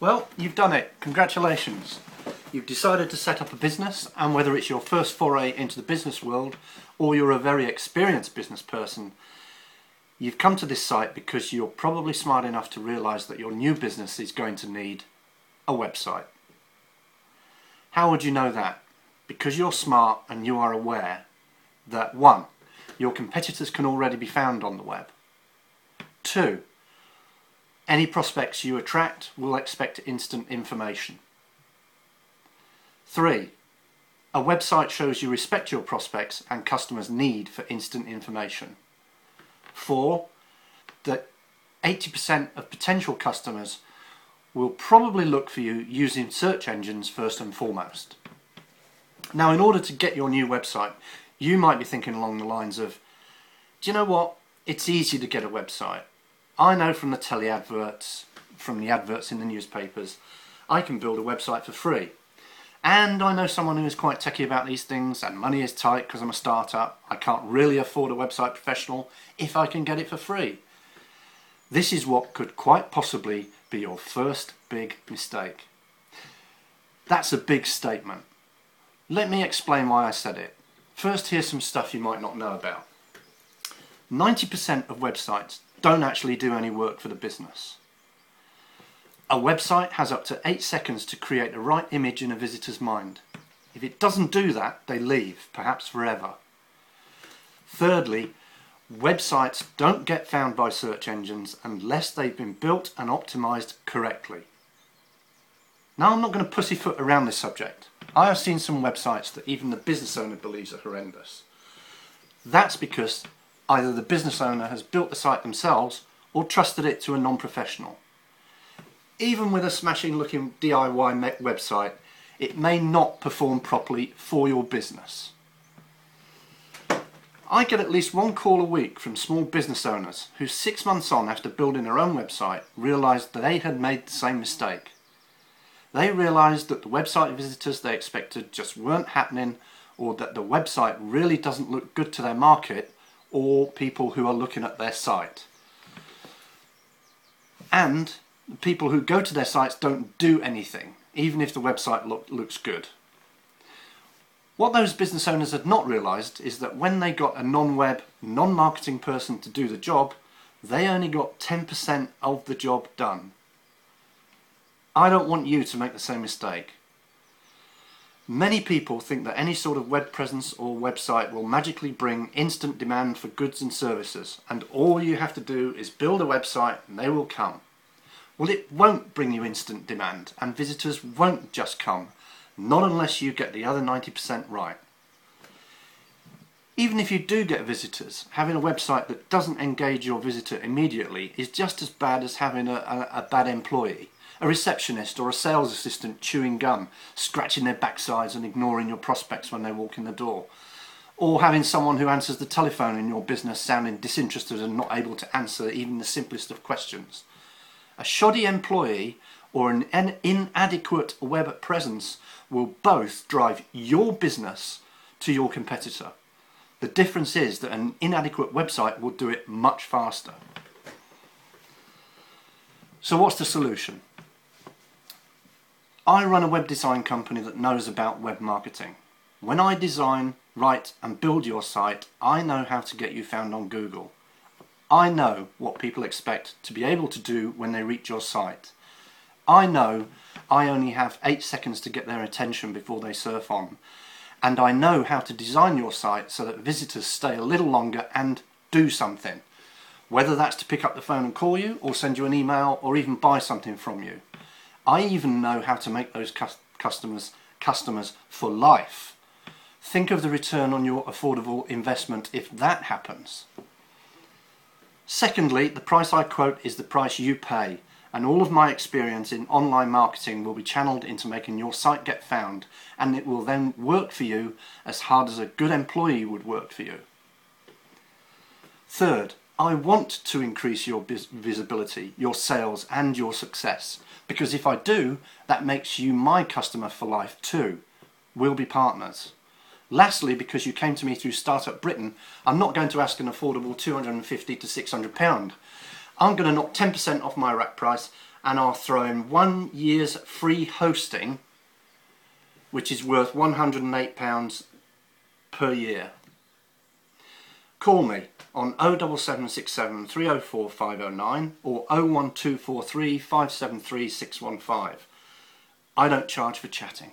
Well, you've done it. Congratulations. You've decided to set up a business, and whether it's your first foray into the business world or you're a very experienced business person, you've come to this site because you're probably smart enough to realise that your new business is going to need a website. How would you know that? Because you're smart and you are aware that 1. Your competitors can already be found on the web. 2. Any prospects you attract will expect instant information. 3. A website shows you respect your prospects and customers' need for instant information. 4. That 80% of potential customers will probably look for you using search engines first and foremost. Now, in order to get your new website, you might be thinking along the lines of, do you know what? It's easy to get a website. I know from the telly adverts, from the adverts in the newspapers, I can build a website for free. And I know someone who is quite techie about these things, and money is tight because I'm a startup. I can't really afford a website professional if I can get it for free. This is what could quite possibly be your first big mistake. That's a big statement. Let me explain why I said it. First, here's some stuff you might not know about. 90% of websites don't actually do any work for the business. A website has up to 8 seconds to create the right image in a visitor's mind. If it doesn't do that, they leave, perhaps forever. Thirdly, websites don't get found by search engines unless they've been built and optimized correctly. Now, I'm not going to pussyfoot around this subject. I have seen some websites that even the business owner believes are horrendous. That's because either the business owner has built the site themselves or trusted it to a non-professional. Even with a smashing looking DIY website, it may not perform properly for your business. I get at least one call a week from small business owners who 6 months on after building their own website realised that they had made the same mistake. They realised that the website visitors they expected just weren't happening, or that the website really doesn't look good to their market or people who are looking at their site. And people who go to their sites don't do anything, even if the website looks good. What those business owners had not realised is that when they got a non-web, non-marketing person to do the job, they only got 10% of the job done. I don't want you to make the same mistake. Many people think that any sort of web presence or website will magically bring instant demand for goods and services, and all you have to do is build a website and they will come. Well, it won't bring you instant demand, and visitors won't just come, not unless you get the other 90% right. Even if you do get visitors, having a website that doesn't engage your visitor immediately is just as bad as having a bad employee. A receptionist or a sales assistant chewing gum, scratching their backsides and ignoring your prospects when they walk in the door. Or having someone who answers the telephone in your business sounding disinterested and not able to answer even the simplest of questions. A shoddy employee or an inadequate web presence will both drive your business to your competitor. The difference is that an inadequate website will do it much faster. So what's the solution? I run a web design company that knows about web marketing. When I design, write and build your site, I know how to get you found on Google. I know what people expect to be able to do when they reach your site. I know I only have 8 seconds to get their attention before they surf on. And I know how to design your site so that visitors stay a little longer and do something. Whether that's to pick up the phone and call you, or send you an email, or even buy something from you. I even know how to make those customers for life. Think of the return on your affordable investment if that happens. Secondly, the price I quote is the price you pay, and all of my experience in online marketing will be channeled into making your site get found, and it will then work for you as hard as a good employee would work for you. Third, I want to increase your visibility, your sales and your success, because if I do, that makes you my customer for life too. We'll be partners. Lastly, because you came to me through Startup Britain, I'm not going to ask an affordable £250 to £600. I'm going to knock 10% off my rack price and are throwing 1 year's free hosting, which is worth £108 per year. Call me on 07767 304 509 or 01243 573 615. I don't charge for chatting.